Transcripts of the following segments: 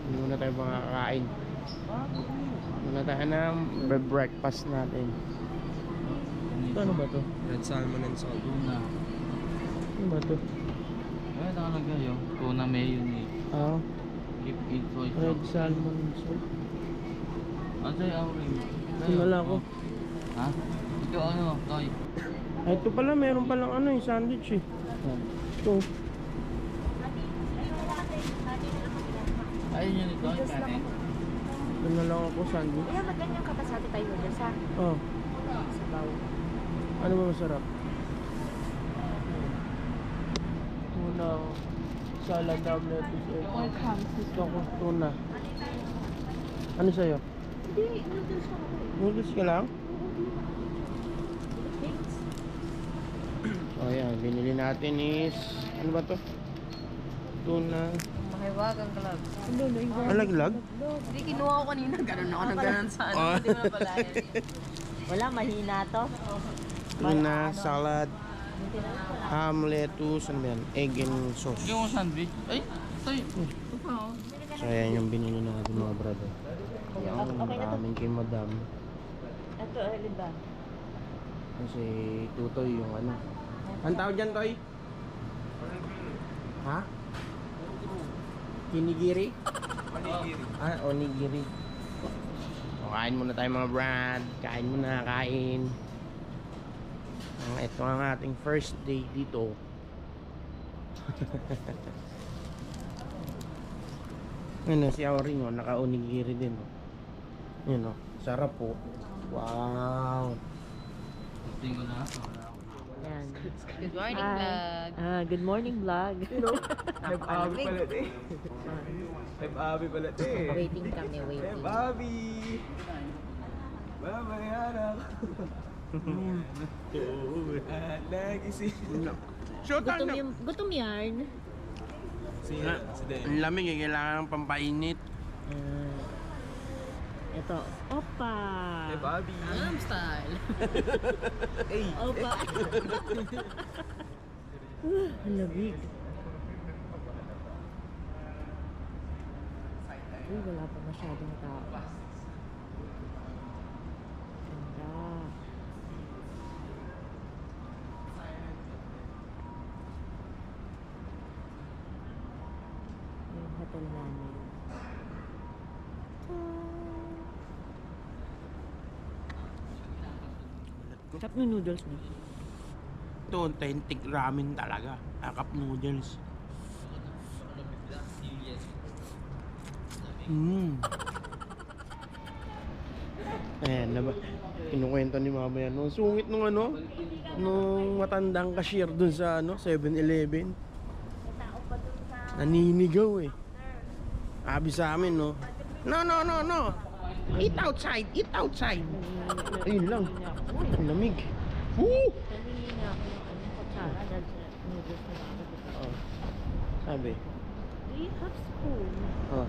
Hindi muna tayo makakain. Muna tayo ng breakfast natin. Ito ano ba to? Red salmon and salt. Tuna. Ano ba to? Ay, nakalagay yun. Tuna mayonnaise. Ah, Keep it soy red sauce. salmon soup. Ano sa'yo, Auring? Wala ko. Ha? Ito ano, Toy? Ay, ito pala, meron palang ano yung sandwich eh. Ito. Ayun yun ito, yung kanin. Ito na lang ako sandwich. Kaya maganyang kapasati tayo noodles ha? Oh, Sabaw. ano ba masarap? Tuna, salad, lettuce, ito ko, tuna. Ano sa'yo? Hindi, noodles ako. Noodles ka lang? Thanks. O yan, binili natin is, ano ba to? Tuna. Mahiwagang kalab. Alaglag? Hindi, kinuha ko kanina. Ganun ako ng ganun sa ano. Hindi mo na pala yan. Wala, mahina to. Tuna, salad, ham, lettuce, ano ba yan? Egg and sauce. Yung sandwich. Ay, Toy. Ito pa, oh. So ayan yung binili natin mga brother. Yan, Okay na to. maraming kay madam. Ito, alin ba? Kasi tutoy yung ano. Ang tawag dyan, Toy? Ha? Kinigiri? Onigiri. Ah, onigiri. So, kain muna tayo mga brad. Kain muna, kain. Ito ang ating first day dito. Ano, si Auring, oh, naka-onigiri din. Oh. Yun, oh. Sarap po. Wow. Tingko na. Yan. Good morning, vlog. Good morning, vlog. Heb Abi pala ito eh. Heb Abi pala ito eh. Waiting kami, Heb waiting. Abi! Babay anak! Nagising. Gutom yarn. Si Den. Ang lamig eh, kailangan ng pampainit. Ito, opa. Heb Abi! Gangnam Style. Hey! Opa. Ang lamig. Uy, wala pa masyadong tao. Ganda. Yung hotel namin. Cup ng noodles mo. Ito, authentic ramen talaga. Cup noodles. Ayan, kinukwento ni mama yan. Nung sungit nung ano, nung matandang cashier dun sa ano, 7-Eleven. Naninigaw eh. Sabi sa amin, no? No, no, no, no. Eat outside, eat outside. Ayun lang. Ang lamig. Woo! Kanina na ako ng kutsara dahil sa noodles na nakakabit. Oh. Sabi. Do you have spoon? Oh.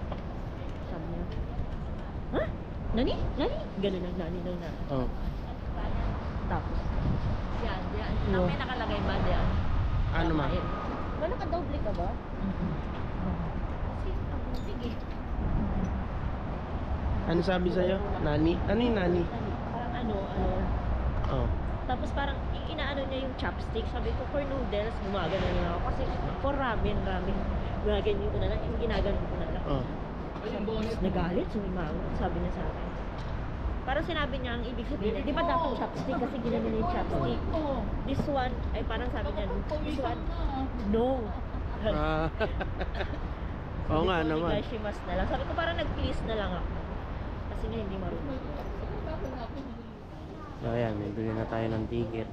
Sabi niya. Ha? Nani? Nani? Ganun ang nani daw na. Oh. Tapos, yan, yan. No. May nakalagay ba diyan? Ano ma? Wala ka doble ka ba? Kasi ang sige. Ano sabi sa'yo? Nani? Ano yung nani? Parang ano. Oh. Tapos parang inaano niya yung chopstick. Sabi ko, for noodles, gumagano niya ako. Kasi for ramen. Gumagano ko na lang. Yung ginagano ko na lang. Oh. Tapos nagalit, sumimangot. Sabi niya sa akin. Parang sinabi niya, ang ibig sabihin, di ba dapat chopstick kasi ginano niya yung chopstick. This one, ay parang sabi niya, this one, no. Ah. Oo nga naman. Gashimas na lang. Sabi ko parang nag-please na lang ako. Kasi nga hindi marunong. So ayan, bibili na tayo ng ticket.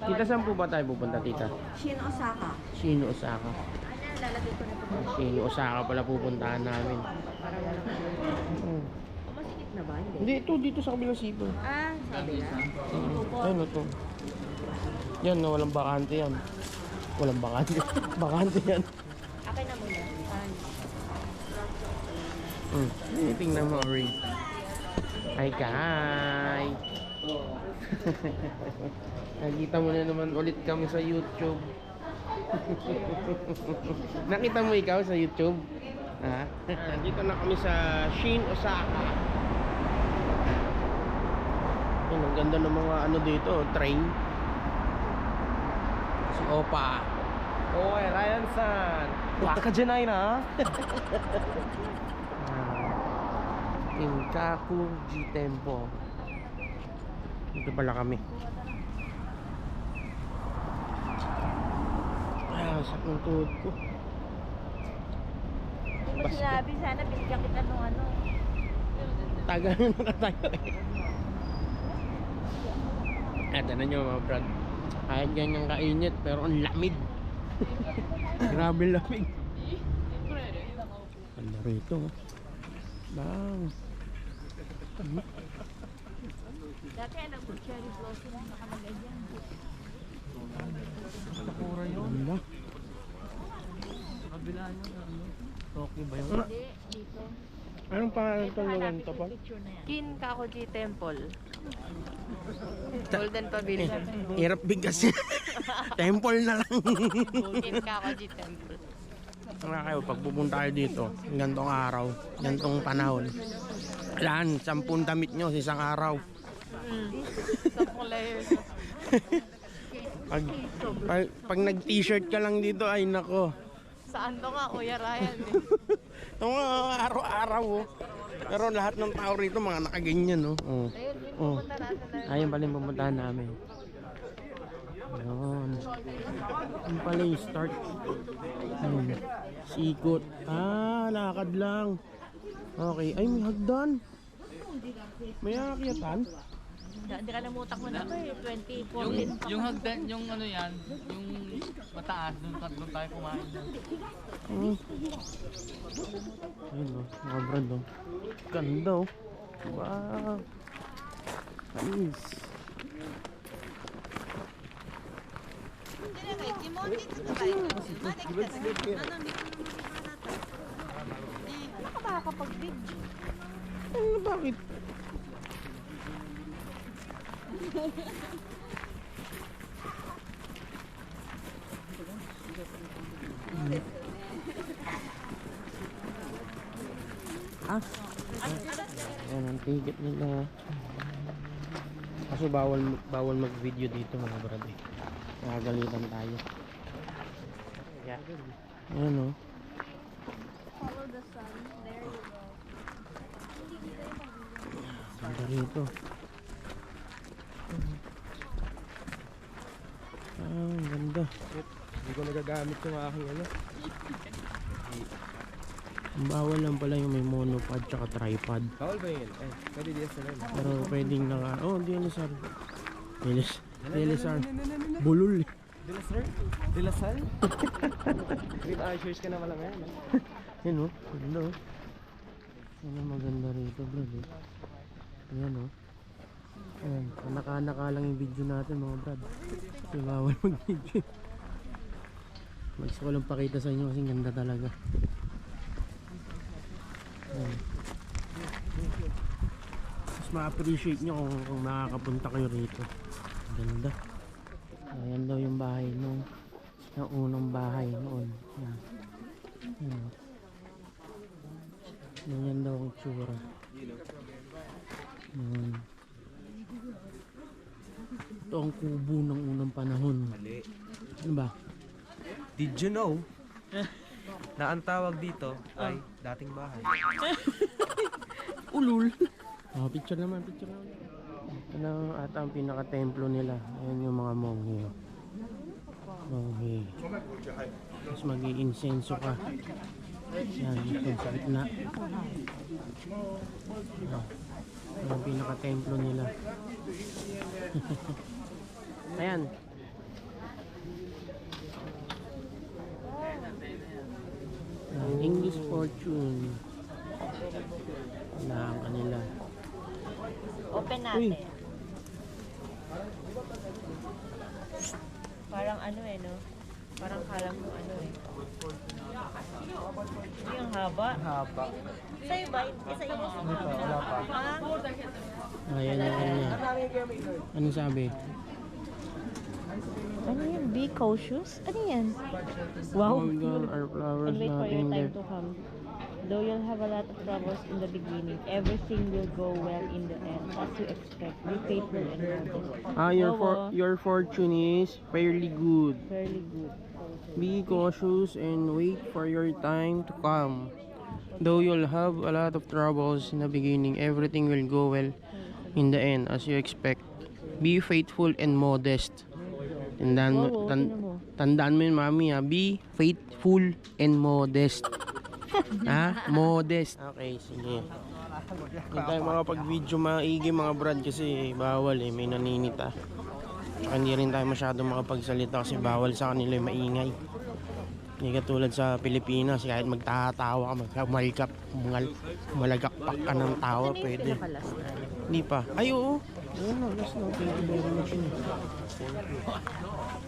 Tita, saan po ba tayo pupunta, tita? Shin Osaka. Shino, Osaka. Ano, lalagay ko na ito. Shino, Osaka pala pupuntahan namin. Para wala ka. Masikip na ba? Hindi. Hindi, ito dito sa kabilang sipo. Ah, sabi na. Ayun, ito. Yan, no, walang bakante yan. Walang bakante. Bakante yan. Akin na muna. Tingnan mo, Ring. Hi, Kai. Nakita mo na naman ulit kami sa YouTube. Nakita mo ikaw sa YouTube? Ha? Dito na kami sa Shin Osaka. Ayun, ang ganda ng mga ano dito, train. Si Opa. Oy, Ryan-san! Waka janai na! Kinkaku G-Tempo. Dito pala kami. Sakit ng tuhod ko. Hindi mo sinabi, sana binigyan kita nung ano. Tagal na tayo eh. Tignan nyo mga brad. Kahit ganyan kainit pero ang lamig. Grabe lamig. Ganda rito. Bang. Dati alam ko cherry blossom na nakalagay dyan. Ganda. Kabila nyo na ano. Tokyo ba yun? Hindi, dito. Anong pangalan itong lugar hanapin to yung pa? picture na yan. Kinkakuji Temple. Golden Pavilion. Hirap bigkas. Temple na lang. Kinkakuji Temple. Mga kayo, pag pupunta kayo dito, gantong araw, gantong panahon. Kailangan, 10 damit nyo sa isang araw. 10 layers. Pag nag-t-shirt ka lang dito, ay nako. Saan to nga, Kuya Ryan? Ito nga, araw-araw oh. Pero lahat ng tao rito, mga nakaganyan no. Oh. Ayun, may Oh. pupunta natin na. Ayun pala yung pupuntahan namin. Ayun. Yung pala yung start. Ayun. Sikot. Lakad lang. Okay. Ay, may hagdan. May akyatan. Hindi ka namutak mo na ito eh, 2014. Yung hagdan, yung ano yan, yung mataas, doon tayo kumain. Ayun o, mga brad o. Ganda o. Wow. Nice. Baka makakapag-video. Ano, bakit? Ayan ang ticket nila. Kaso bawal mag-video dito mga brad eh. Nakagalitan tayo. Yeah. Ayan o. Follow the sun. There you go. Ganda rito. Ang ganda. Hindi ko nagagamit yung aking ano. Ang bawal lang pala yung may monopod tsaka tripod. Bawal ba yun? Eh, pwede DSLR. Pero pwedeng naka... Oh, DLSR. DLSR. Bulol eh. Dilasal? Dilasal? Green Ashers ka na wala ngayon. Yan o. Ganda o. Yan ang maganda rito bro. Yan o. Ayan. Naka lang yung video natin mga brad. Kasi bawal mag-video. Gusto ko lang pakita sa inyo kasi ganda talaga. Ayan. Mas ma-appreciate nyo kung makakapunta kayo rito. Ganda. Ayan daw yung bahay nung unang bahay noon. Ayan. Ayan. Ganyan daw ang tsura. Ayan. Ito ang kubo ng unang panahon. Mali. Ano ba? Did you know na ang tawag dito ay dating bahay? Ulul. Oh, picture naman. Ito na ata ang pinaka-templo nila. Ayan yung mga monghe. Monghe. Tapos mag-i-insenso ka. Yan, ito sa gitna. Ito ang pinaka-templo nila. Ayan. English fortune. Wala ang kanila. Open Uy. natin. Parang ano eh, no? Parang kalang mo ano eh. Hindi ang haba. Haba. Sa'yo ba? Isa inyo. Wala pa. Ha? Ayan yung ano niya. Anong sabi? Ano yan? Be cautious? Ano yan? Wow. Oh my God, our flowers And wait for your nothing time there. to come. Though you'll have a lot of troubles in the beginning, everything will go well in the end, as you expect. Be faithful and modest. Your fortune is fairly good. Fairly good. Be cautious and wait for your time to come. Though you'll have a lot of troubles in the beginning, everything will go well in the end, as you expect. Be faithful and modest. Tandaan mo, Wow, tingnan mo. tandaan mo yun, mami, ha? Be faithful and modest. Ha? Modest. Okay, sige. Hindi tayo makapag-video maigi mga brad kasi bawal eh, may naninita. Tsaka hindi rin tayo masyadong makapagsalita kasi bawal sa kanila yung maingay. Hindi katulad sa Pilipinas, kahit magtatawa ka, malagakpak ka ng tawa, Ano yung pwede. pinakalas na? Hindi pa. Ay, oo. Ayun na, last na. Thank you very much.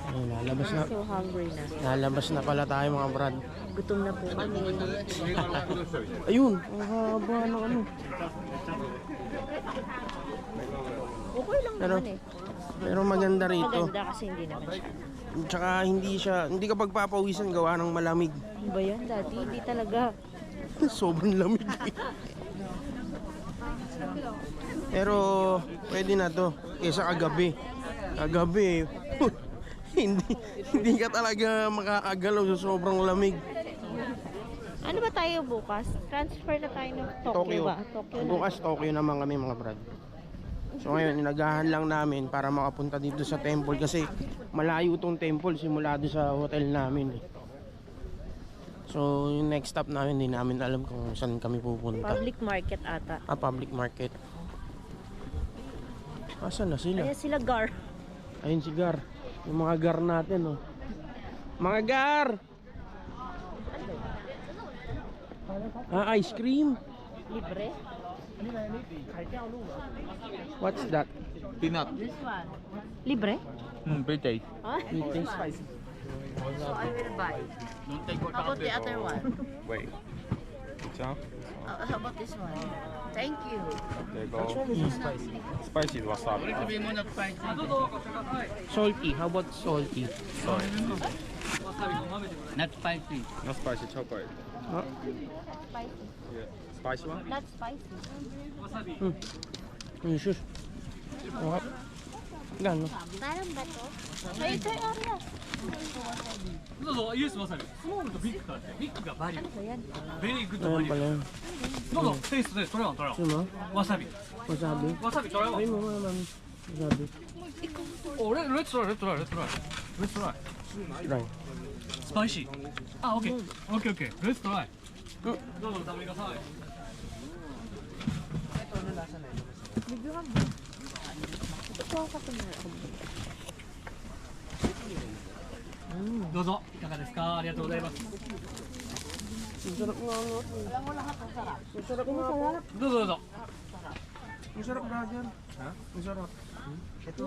Ayun, lalabas na. So hungry na. Lalabas na pala tayo mga brad. Gutom na po kami. Ayun, ang haba ng ano. Okay lang Pero, naman eh. pero maganda rito. Maganda kasi hindi naman siya. Tsaka hindi ka pagpapawisan gawa ng malamig. Ano ba yan dati? Hindi talaga. Sobrang lamig eh. Pero pwede na to kaysa kagabi. Kagabi hindi ka talaga makakagalaw sa sobrang lamig. Ano ba tayo bukas? Transfer na tayo ng Tokyo ba? Tokyo na. Bukas Tokyo naman kami mga brad. So ngayon inagahan lang namin para makapunta dito sa temple kasi malayo tong temple simula doon sa hotel namin eh. So yung next stop namin hindi namin alam kung saan kami pupunta. Public market ata. Public market. Asan na sila? Ayan sila Gar. Ayun si Gar. Yung mga Gar natin oh. Mga Gar! Ice cream? Libre? What's that? Peanut. This one. Libre? Birthday. Huh? Spicy. So I will buy. How about the other one? Wait. So, How about this one? Thank you. there you go. Spicy wasabi. Salty. How about salty? Sorry. Not spicy. Not spicy chocolate. Huh? Spicy. Yeah. Spicy one? Not spicy. Sus. Okay. Gano? Parang ba to? Ay, ito yung area. どうぞ、イエスわさび。スモールとビッグがあって、ビッグがバリュ Ano ba yan? ー。ベリーグッドバ Ayan リュ pala ー。 yun. どうぞ、テイストでトライオントライ Sino? オン。わさび。 Wasabi? わさびトライオ Ay ン。 mo nga mami. Wasabi. お、レッツトライ、レッツトライ、レッツトライ。レッツトライ。 Try. スパイシー。あ、オッケー。オッケーオッケー。レッツトライ。どうぞ、お食べください。 どうぞ、いかがですか。ありがとうございます。 Masarap nga ano. Masarap nga po. どうぞどうぞ。 Masarap brother. Ha? Masarap. Ito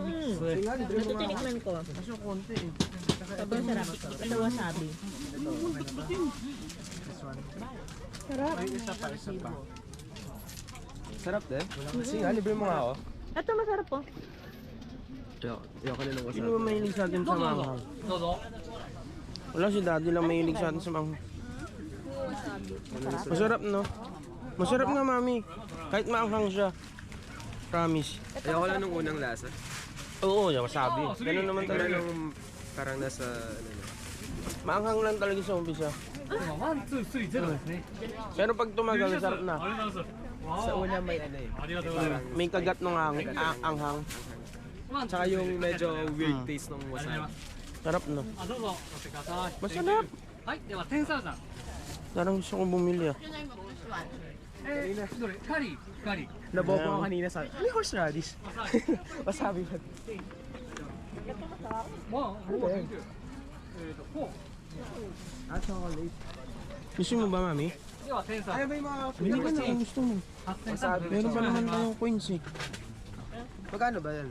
tinikman ko. Kaso konti eh. Sobrang sarap. Ito wasabi. Sarap din. Sige, libre mo nga ako. Ito masarap po. Yung ka nila Sino ba mahilig sa atin sa manghang? どうぞ。 Wala si daddy lang mahilig sa atin sa manghang. Masarap no? Masarap nga mami. Kahit maanghang siya. Promise. Ayoko lang nung unang lasa. Oo, wasabi. Ganun naman Pero talaga. nung parang nasa, ano na. Maanghang lang talaga sa umpisa. ワン、ツー、スリー、ゼロですね。 Pero pag tumagal, sarap na. ありがとうございます。 Sa una may ano eh. ありがとうございます。 May kagat ng anghang. ワン、ツー Tsaka yung medyo weird taste ng ありがとうございま wasabi. す。 Sarap no? あ、どうぞ、お待ちください。 Masarap. はい、では、天サラダ。 Parang gusto kong bumili ah. どれカリー、カリー。 Nabobo ko kanina sa, ano yung horseradish? Wasabi ba? ワン、フォー、フォー。 Ah, chocolate. Gusto mo ba mami? では、天サラ Ay, may mga Bili ka na kung gusto mo. ダ。8300 Meron pa naman tayong coins eh. Magkano ba yan?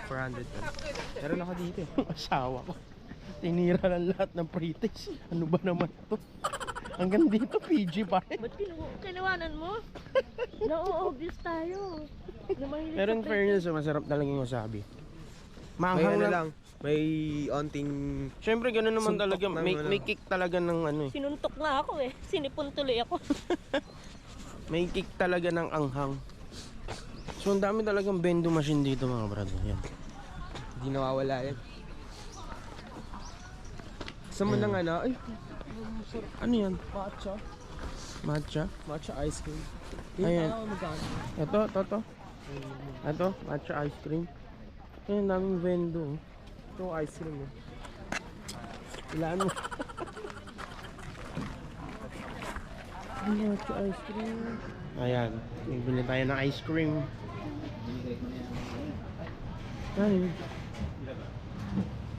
400 pa. Meron ako dito eh. Asawa ko. Tinira ng lahat ng pre-taste. Ano ba naman to? Hanggang dito, PG pa rin. Ba't kinuwanan mo? Na-obvious tayo. Na mahilig Pero in sa fairness, masarap talaga yung wasabi. May Maanghang ano lang. lang, may onting... Siyempre, gano'n naman Suntok talaga. ng ano. May kick talaga ng ano eh. Sinuntok nga ako eh. Sinipon tuloy ako. May kick talaga ng anghang. So, ang dami talagang bendo machine dito mga brother. Yan. Hindi nawawala yan. Sa mo ng ano, ay, Ano yan? matcha. Matcha? Matcha ice cream. Ayan. magkano? Ito. Ito, matcha ice cream. Ayan, daming vendo. oh. Ito ice cream eh. Ilaan mo. Matcha ice cream. Ayan, bibili tayo ng ice cream. Ano yun?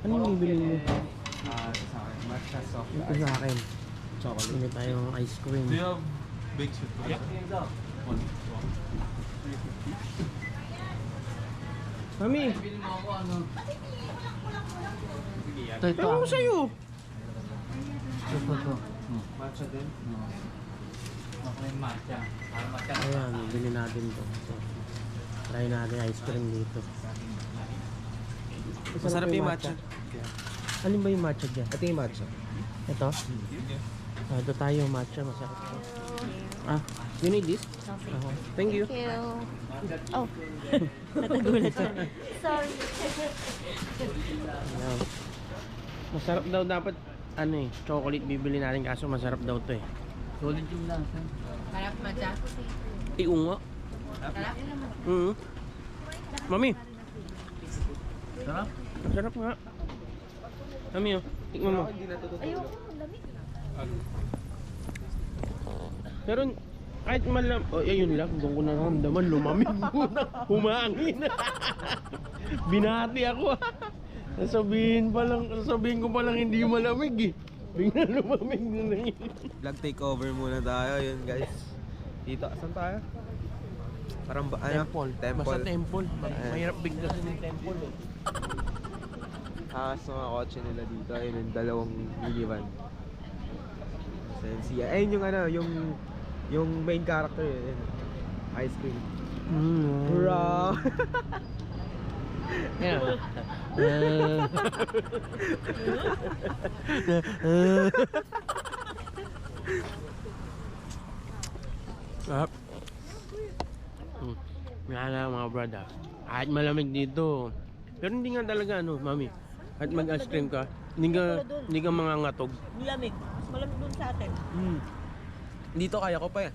Ano yung bibili mo? Matcha soft Ito sa akin. chocolate. Bibili tayo ng ice cream. Do you have baked sweet potato? One. Mami! Ito, ito. Ano sa'yo? Ito. Matcha din? Ako yung matcha. Para matcha. Ayan, bili natin to. So, try natin ice cream dito. Masarap yung matcha. Alin ba yung matcha dyan? Ito yung matcha. Ito? Ito tayo, matcha. Masarap to. You need this? Okay. Thank you. Thank you. Oh. Natagulat siya. Sorry. Ayan. Masarap daw dapat, ano eh, chocolate bibili natin kaso masarap daw to eh. Solid yung lasa. Harap matcha. Iungo. Harap. Mami, Sarap? masarap nga. Mami oh, tikman mo. Ayoko, ang lamig. Pero kahit malam, oh, ayun lang, doon ko naramdaman, lumamig muna, humangin. Binati ako. Sasabihin ko pa lang hindi malamig eh. Bigla lumamig na lang. Vlog takeover muna tayo, yun guys. Dito, saan tayo? Parang ba, ano? Basta temple. Mahirap biglasin yung temple eh. Sa mga kotse nila dito, ayun yung dalawang minivan. Sensi. Ayun yung ano, yung main character yun. Ice cream. Hurrah! Yeah. Sarap. Nga mga brother. Kahit malamig dito. Pero hindi nga talaga ano, mami. Kahit mag-ice cream ka, hindi ka mangangatog. Malamig. Mas malamig dun sa atin. Dito kaya ko pa yan.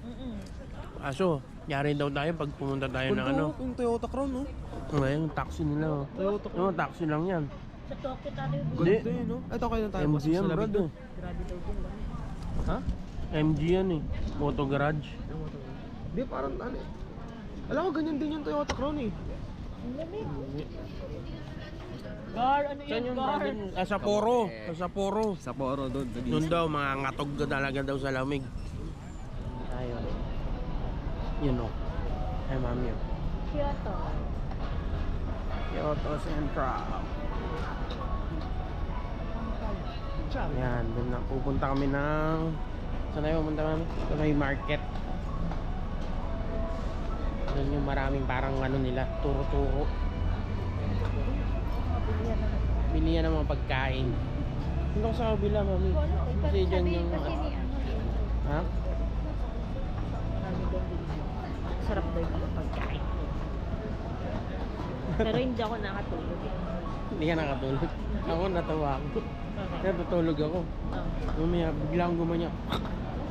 Kaso, yari daw tayo pag pumunta tayo ng ano. Yung Toyota Crown, no? Ngayon, taxi nila. Oh. Toyota No, taxi lang yan. Sa Tokyo tayo. Hindi. Ganda yun, no? Ito kayo na tayo. MG yan, brother. Grabe daw dun. Ha? MG yan eh. Moto garage. Hindi, parang ano eh. Alam ko, ganyan din yung Toyota Crown eh. Ang lamig. Gar, ano Saan yan, yung Gar? brother? Sa Sapporo. Sa Sapporo. Sa Poro doon. Doon daw, mga ngatog ka talaga daw sa lamig. Ayun. Yun o. Ay, mami. Kyoto. Kyoto Central. Yan, doon na. Pupunta kami ng... Saan tayo pupunta kami? Ito na yung market. Doon yung maraming parang ano nila, turo-turo. Bilihan ng mga pagkain. Hindi ko sa kabila, mami. Kasi dyan yung... Ha? Sarap daw yung pagkain. Pero hindi ako nakatulog. Hindi ka nakatulog. Ako natawa ako. Kaya tutulog ako. Oh. Mamaya, bigla akong gumanya.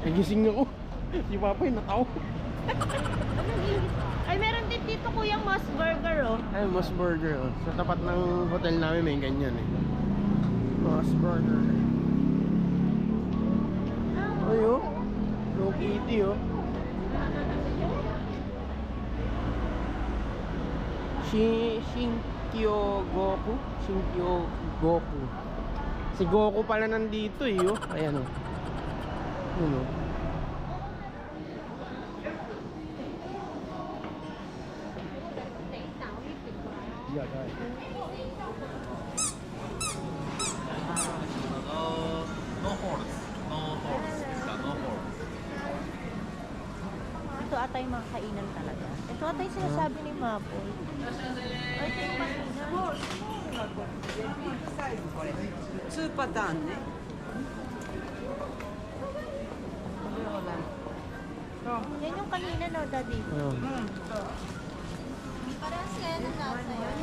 Nagising ako. Si Papay natawa. Ay, meron din dito kuyang Moss Burger, oh. Ay, Moss Burger. Oh. Sa tapat ng hotel namin may ganyan eh. Moss Burger. Ay, oh. Hello Kitty, oh. Shinkyo Goku. Shinkyo Goku. Si Goku pala nandito eh, oh. Ayan, oh. Yun, oh. No horse. No horse. Is that no horse? ata yung mga kainan talaga. Ito ata yung sinasabi ni Mapoy. Ay, ito yung kainan. 2パターンね。 Yan yung kanina, no, Daddy? Ayun. Parang kaya na nasa yun.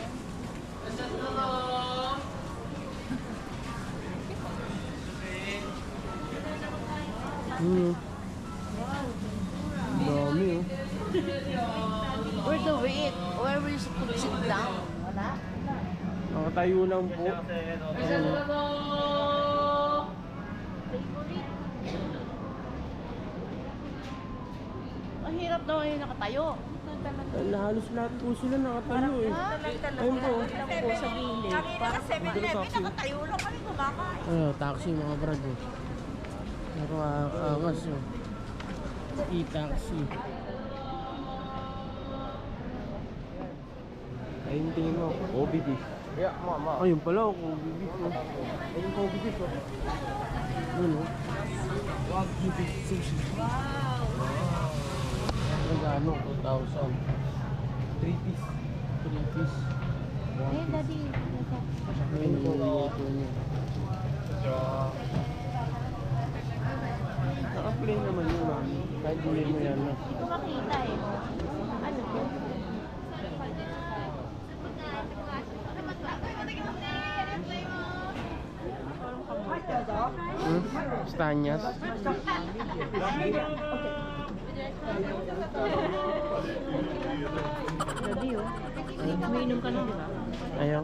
Dami oh. Where do we eat? Where we could sit down? Wala? Nakatayo lang po. Ang hirap daw yung nakatayo. Halos lahat po sila nakatayo eh. Ayun po. Lang po sa gilid. Parang 7-Eleven, nakatayo lang kami kumakain. Ayun, taxi mga brad oh. Pero angas oh. E-taxi. Ayun tingin mo, OBD. Yeah, mama. Ayun pala oh, bibig oh. Ayun po, OBD ko. Ayun oh. Wagyu beef sushi. Magkano? 2,000. 3-piece. 3 piece. Ayun, Daddy. Ayun po, ito niya. Naka-play naman yun mami. Kahit hindi mo yan na. Hindi ko makita eh. Ano to? Stanyas. Daddy, oh. Umiinom ka na, di ba? Ayaw.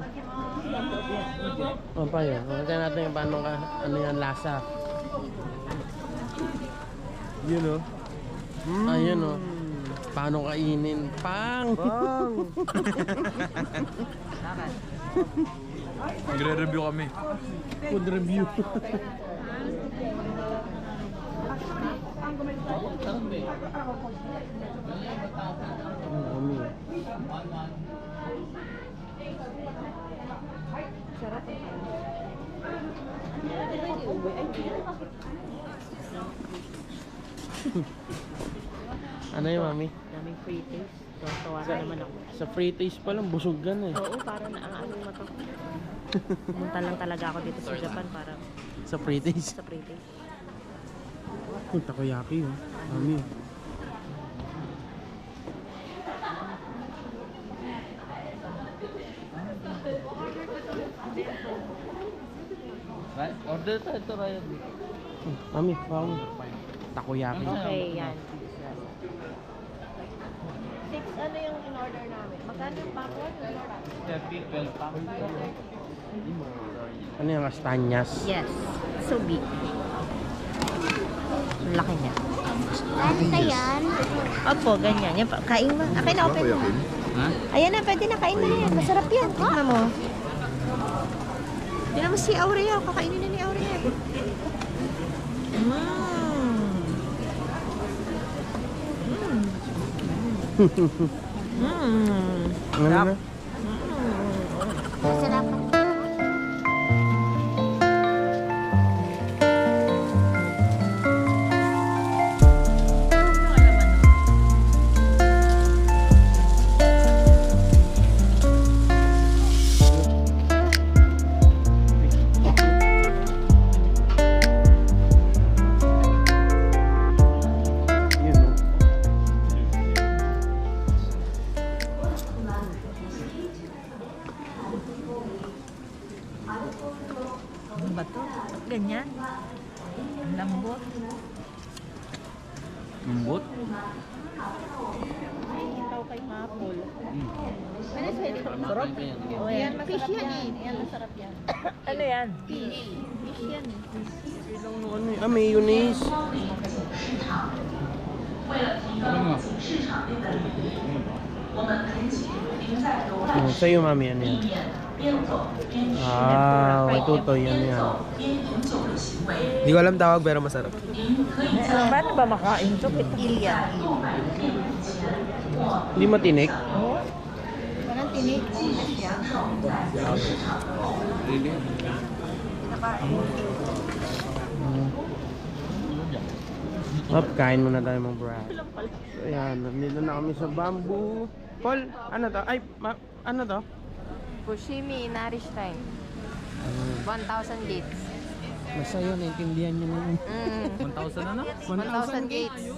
Ano pa yun? Magkaya natin yung paano ka, ano yan, lasa. Yun o. Ayun o. Paano kainin? Pang! Bang! Nagre-review kami. Food review. Dami. Sarap ang kain. Di ba hindi uwi? Ay, hindi. Ano yun, mami? Daming free taste. Tawa na naman ako. Sa free taste pa lang, busog gan eh. Oo, para na ano mo to. Pumunta lang talaga ako dito sa Japan para Sa free taste. sa free taste. Takoyaki oh. Mami. Order tayo ito, Ryan. Mami, bang. Takoyaki. Okay, yan. 6 ano yung in-order namin? Magkano yung backward? 12 pa. Ano yung kastanyas? Yes. So big. Ang laki niya. Ano yan? Opo, ganyan. Yan pa. Kain mo. Akin na, open mo. Ha? Ayan na, pwede na. Kain na yan. Masarap yan. Tignan mo. Tignan mo si Aurea. Kakainin na ni Aurea. Ano na? Masarap. Yun oh. Ano ba to? Ba't ganyan? Ang lambot. Lambot? Ay, itaw kay Mapol. Sarap. Oh, yan, fish yan eh. Yan, masarap yan. Ano yan? Fish. Fish yan eh. Ano eh? Ah, mayonnaise. Oh, sa'yo mami, ano yan? Ah, may tutoy, ano yan? Hindi ko alam tawag pero masarap. Paano ba makain ito? Ilya. Hindi matinik? Walang tinik. Up, kain muna tayo mga brad. So ayan, nandito na kami sa bamboo. Paul, ano to? Ay, ano to? Fushimi Inari Shrine. 1,000 gates. Basta yun, naintindihan nyo na yun. 1,000 na na? 1,000 gates.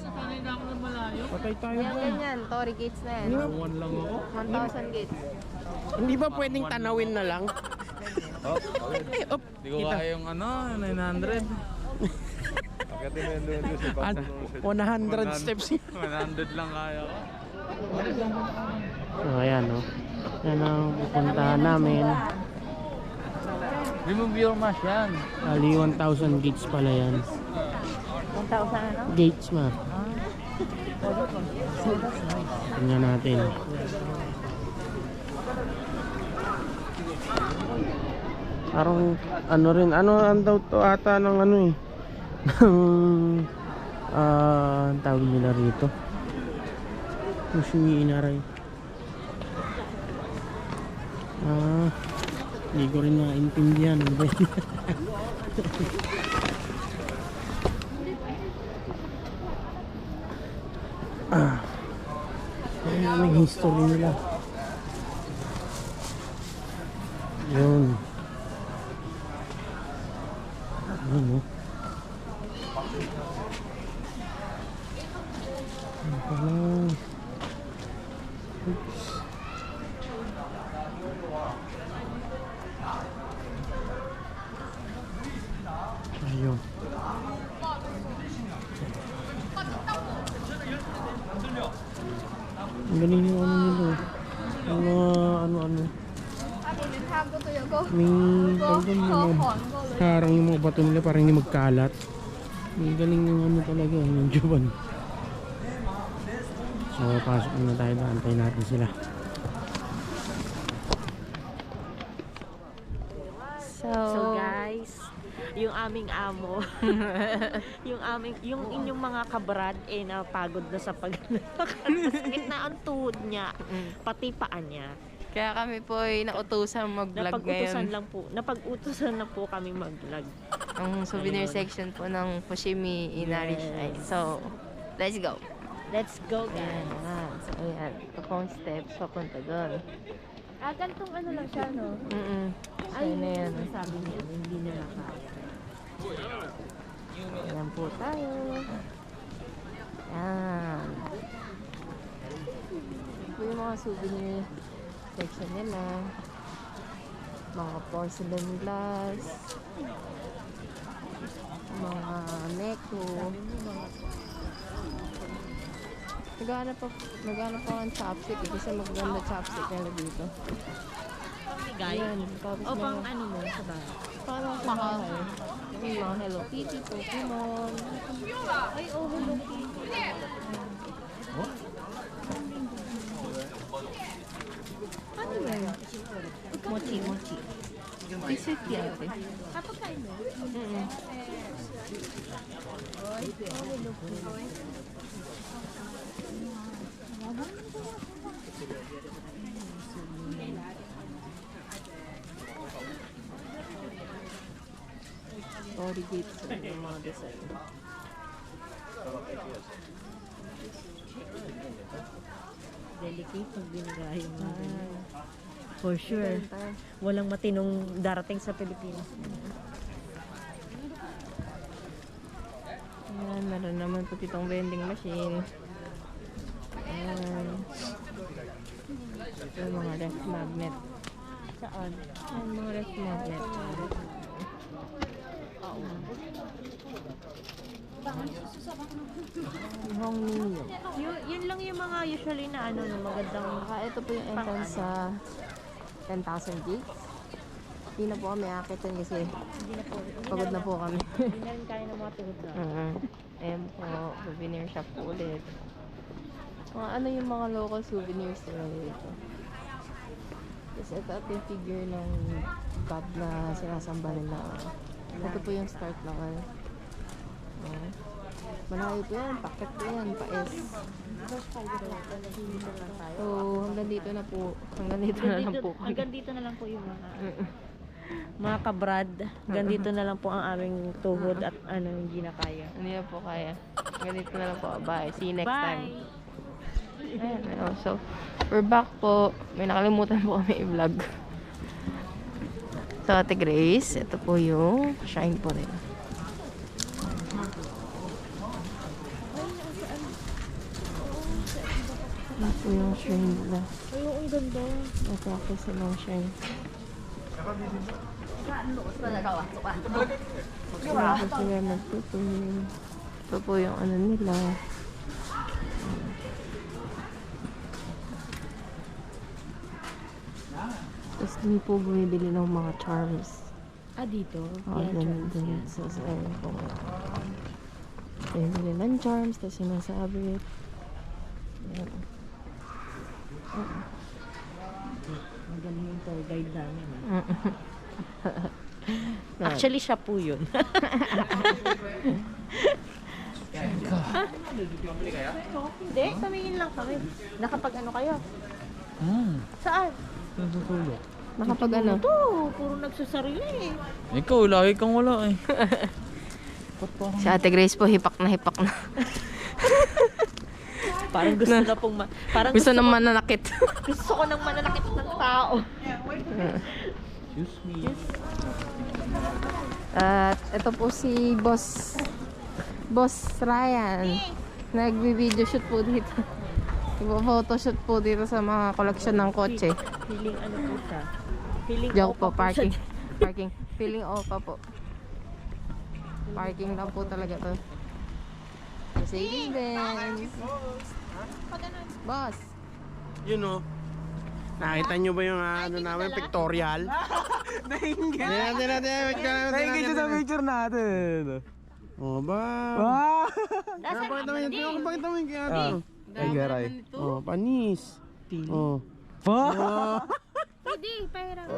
Patay tayo Yan, ba? ganyan. Torii gates na yan. One lang ako. 1,000 gates. Hindi ba pwedeng tanawin na lang? Op, Hindi ko kaya yung 900. At 100 steps. 100 lang kaya ko. So ayan o. Yan ang pupuntahan namin. Remove your mask yan. Ali 1,000 gates pala yan. 1,000 ano? Gates ma. Tingnan natin. Parang ano rin, ano ang daw to ata ng ano eh. Ng ang tawag nila rito. Fushimi Inari. Hindi ko rin naintindihan. Ano yung history nila? Yun. Ano? Ano pala? Oops. Ayun. Ang galing yung ano nila. Yung mga ano-ano. May tawag doon yung mga harang yung mga bato nila parang hindi magkalat. Ang galing yung ano talaga yung juban. So pasok na tayo doon. Antayin natin sila. So guys, yung aming amo, yung inyong mga kabrad napagod na sa sakit na ang tuhod niya, pati paa niya. Kaya kami po ay nautusan mag-vlog ngayon. Napag-utusan na po kami mag-vlog. Ang souvenir section po ng Fushimi Inari Shrine. So, let's go. Let's go guys. Ayan. So, ayan. Ito pong steps papunta doon. Gantong ano lang siya, no? Ay, na yan. Sabi niya, hindi nila kaya. Ayan po tayo. Ayan. Ito yung mga souvenir section nila. Mga porcelain glass. Mga neko. Naghanap po ang chopstick kasi magaganda chopstick nila dito. Guys, Ayan, tapos o pang mga- ano mo sa bahay. Parang sa bahay. Yung mga Hello Kitty, Pokemon. Ay, oh, Hello Kitty. Ano yan? Mochi. T-shirt yan. Kapagkain mo? Torii gates yung mga design. Delicate pag binigay yung mga ganyan. For sure. Walang matinong darating sa Pilipinas. Ayan, meron naman po ditong vending machine. Ayan. Ito yung mga ref magnet. Saan? Ayan, mga ref magnet. Hong Minyo. Yun lang yung mga usually na ano, no, magandang... Ito po yung entrance sa 10,000 gates. Hindi na po kami akitin kasi Hindi na po. pagod na po kami. Hindi na rin kaya ng mga tuhod na. Ayan po, souvenir shop po ulit. Ano yung mga local souvenirs nila dito. Tapos ito yung figure ng god na sinasamba nila. Ito po yung start level. Malayo po yan, packet po yan, pa-S. So, hanggang dito na po. Hanggang dito na lang po. Hanggang dito na lang po yung mga... Mga kabrad, ganito na lang po ang aming tuhod at hindi na kaya. Hindi na po kaya. Ganito na lang po. Bye. See you next time. Bye! Ayan, so, we're back po. May nakalimutan po kami i-vlog. So, Ate Grace, ito po yung shine po nila. Ito po yung shine nila. Ay, ang ganda. Nag-practice silang shine. Sila po sila nagtutuloy. Ito po yung ano nila. Tapos dun po bumibili ng mga charms. Dito? Ganun din. So, ayun po. Bumibili ng charms, tapos sinasabit. Ayan. Magaling yung tour guide namin. No. Actually, siya po yun. Hindi, tumingin lang kami. Nakapag ano kayo? Saan? Natutulog. Nakapag ano? Ito, puro nagsusarili eh. Ikaw, lagi kang wala eh. Si Ate Grace po, hipak na hipak na. Parang gusto na pong parang Gusto nang mananakit. gusto ko nang mananakit ng tao. Excuse me. At ito po si Boss Ryan. Nagbi-video shoot po dito. Nagpo-photoshoot po dito sa mga koleksyon ng kotse. Feeling ano po siya? Feeling Joke po, opa parking. siya. Parking. Feeling opa po. Parking lang po talaga to. Mercedes-Benz. Boss. Yun o. Nakita nyo ba yung namin, pictorial? Nahinggit. Nahinggit siya sa picture natin. Oh, ba? Pakita mo yun. Pakita mo yun kaya ito. Ay, garay. Oh, panis. Oh. Pwede, pahirap.